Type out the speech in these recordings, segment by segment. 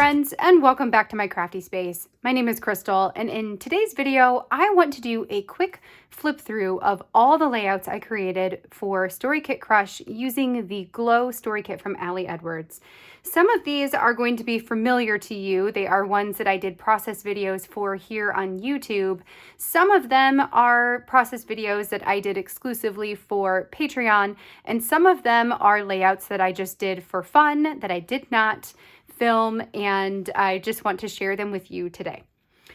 friends, and welcome back to my crafty space. My name is Crystal, and in today's video, I want to do a quick flip through of all the layouts I created for Story Kit Crush using the Glow Story Kit from Ali Edwards. Some of these are going to be familiar to you. They are ones that I did process videos for here on YouTube. Some of them are process videos that I did exclusively for Patreon, and some of them are layouts that I just did for fun, that I did not film, and I just want to share them with you today.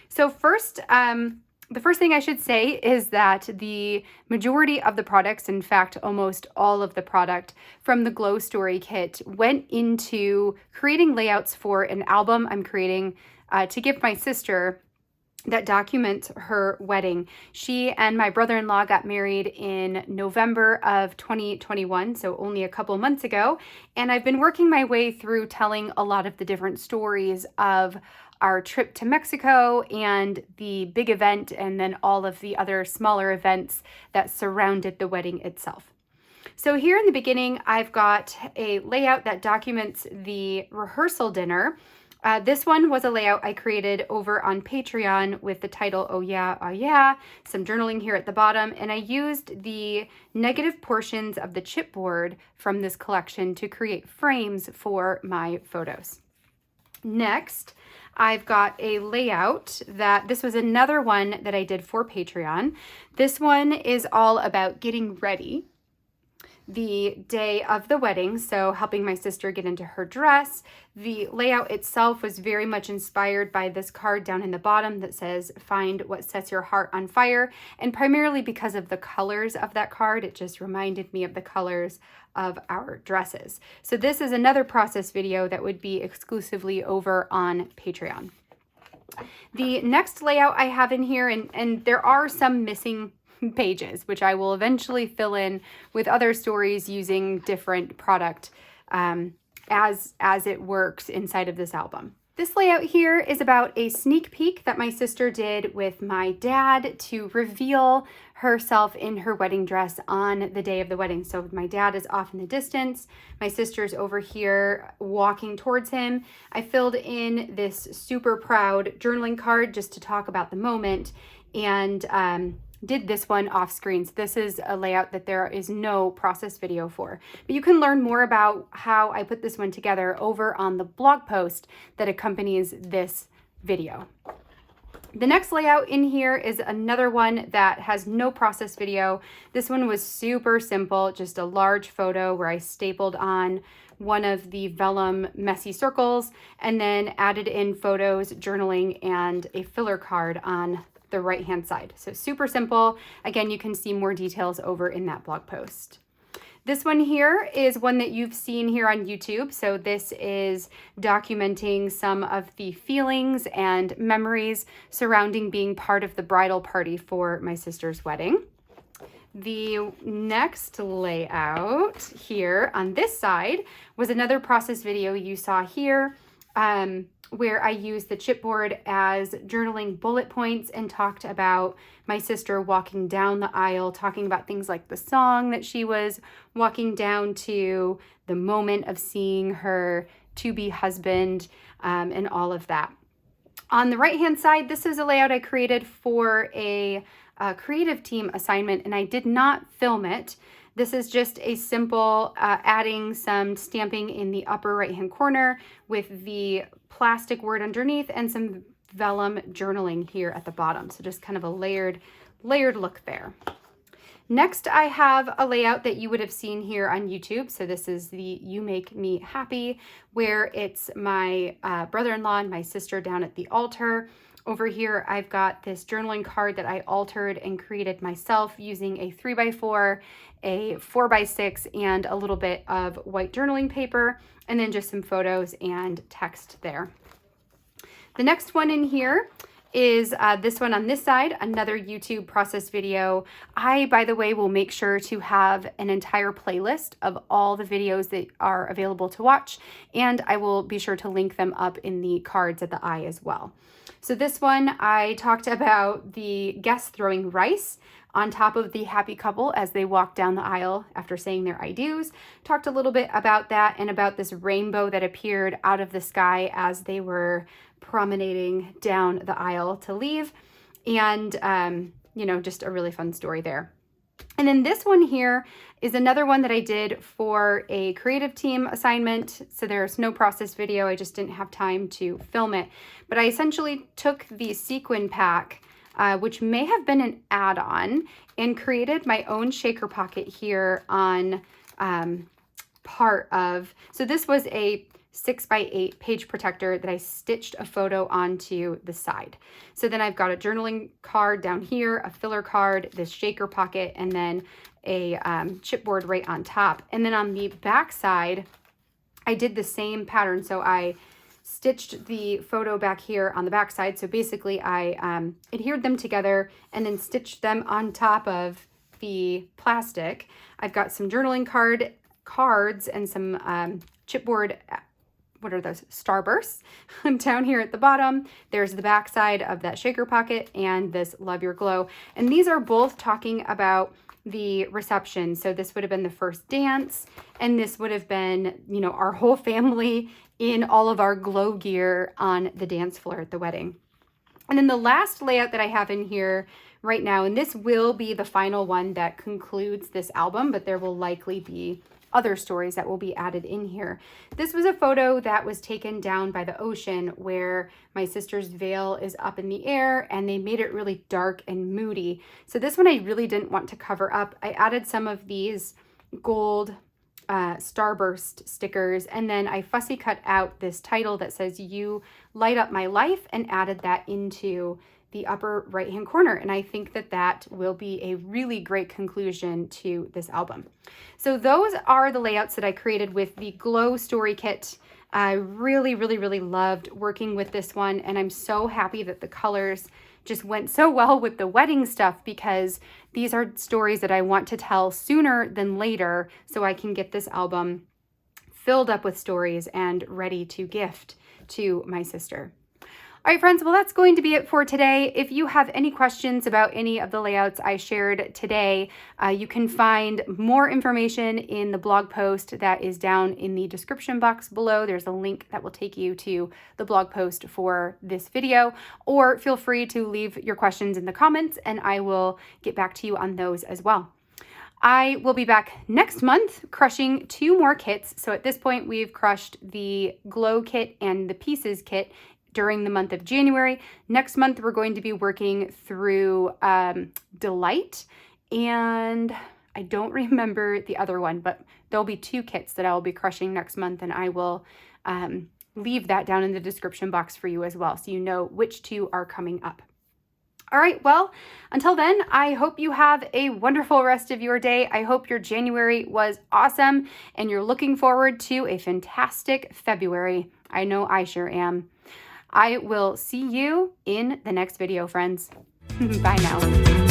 So first, the first thing I should say is that the majority of the products, in fact, almost all of the product from the Glow Story Kit went into creating layouts for an album I'm creating to give my sister that document her wedding. She and my brother-in-law got married in November of 2021, so only a couple months ago, and I've been working my way through telling a lot of the different stories of our trip to Mexico and the big event, and then all of the other smaller events that surrounded the wedding itself. So here in the beginning, I've got a layout that documents the rehearsal dinner. This one was a layout I created over on Patreon with the title, Oh Yeah, Oh Yeah, some journaling here at the bottom, and I used the negative portions of the chipboard from this collection to create frames for my photos. Next, I've got a layout this was another one that I did for Patreon. This one is all about getting ready the day of the wedding, so helping my sister get into her dress. The layout itself was very much inspired by this card down in the bottom that says, "Find what sets your heart on fire," and primarily because of the colors of that card, it just reminded me of the colors of our dresses. So this is another process video that would be exclusively over on Patreon. The next layout I have in here, and there are some missing pages, which I will eventually fill in with other stories using different product as it works inside of this album. This layout here is about a sneak peek that my sister did with my dad to reveal herself in her wedding dress on the day of the wedding. So my dad is off in the distance. My sister's over here walking towards him. I filled in this super proud journaling card just to talk about the moment, and did this one off screen. So this is a layout that there is no process video for, but you can learn more about how I put this one together over on the blog post that accompanies this video. The next layout in here is another one that has no process video. This one was super simple, just a large photo where I stapled on one of the vellum messy circles and then added in photos, journaling, and a filler card on the right hand side. So super simple. Again, you can see more details over in that blog post. This one here is one that you've seen here on YouTube. So this is documenting some of the feelings and memories surrounding being part of the bridal party for my sister's wedding. The next layout here on this side was another process video you saw here, where I used the chipboard as journaling bullet points and talked about my sister walking down the aisle, talking about things like the song that she was walking down to, the moment of seeing her to-be husband, and all of that. On the right-hand side, this is a layout I created for a creative team assignment, and I did not film it. This is just a simple adding some stamping in the upper right-hand corner with the plastic word underneath and some vellum journaling here at the bottom. So just kind of a layered look there. Next, I have a layout that you would have seen here on YouTube. So this is the You Make Me Happy, where it's my brother-in-law and my sister down at the altar. Over here, I've got this journaling card that I altered and created myself using a 3x4, a 4x6, and a little bit of white journaling paper, and then just some photos and text there. The next one in here is this one on this side, another YouTube process video. I, by the way, will make sure to have an entire playlist of all the videos that are available to watch, and I will be sure to link them up in the cards at the eye as well. So this one, I talked about the guests throwing rice on top of the happy couple as they walk down the aisle after saying their I do's. Talked a little bit about that and about this rainbow that appeared out of the sky as they were promenading down the aisle to leave. And, you know, just a really fun story there. And then this one here is another one that I did for a creative team assignment. So there's no process video. I just didn't have time to film it. But I essentially took the sequin pack, which may have been an add-on, and created my own shaker pocket here on part of, so this was a 6x8 page protector that I stitched a photo onto the side. So then I've got a journaling card down here, a filler card, this shaker pocket, and then a chipboard right on top. And then on the back side, I did the same pattern. So I stitched the photo back here on the back side. So basically I adhered them together and then stitched them on top of the plastic. I've got some journaling cards and some chipboard, what are those, starbursts down here at the bottom. There's the back side of that shaker pocket and this Love Your Glow. And these are both talking about the reception. So this would have been the first dance, and this would have been, you know, our whole family in all of our glow gear on the dance floor at the wedding. And then the last layout that I have in here right now, and this will be the final one that concludes this album, but there will likely be other stories that will be added in here. This was a photo that was taken down by the ocean where my sister's veil is up in the air and they made it really dark and moody. So this one I really didn't want to cover up. I added some of these gold starburst stickers, and then I fussy cut out this title that says "You Light Up My Life" and added that into the upper right hand corner. And I think that that will be a really great conclusion to this album. So those are the layouts that I created with the Glow Story Kit. I really loved working with this one, and I'm so happy that the colors just went so well with the wedding stuff, because these are stories that I want to tell sooner than later so I can get this album filled up with stories and ready to gift to my sister. All right, friends, well, that's going to be it for today. If you have any questions about any of the layouts I shared today, you can find more information in the blog post that is down in the description box below. There's a link that will take you to the blog post for this video, or feel free to leave your questions in the comments and I will get back to you on those as well. I will be back next month crushing 2 more kits. So at this point, we've crushed the Glow kit and the Pieces kit during the month of January. Next month, we're going to be working through Delight, and I don't remember the other one, but there'll be 2 kits that I will be crushing next month, and I will leave that down in the description box for you as well, so you know which 2 are coming up. All right, well, until then, I hope you have a wonderful rest of your day. I hope your January was awesome and you're looking forward to a fantastic February. I know I sure am. I will see you in the next video, friends. Bye now.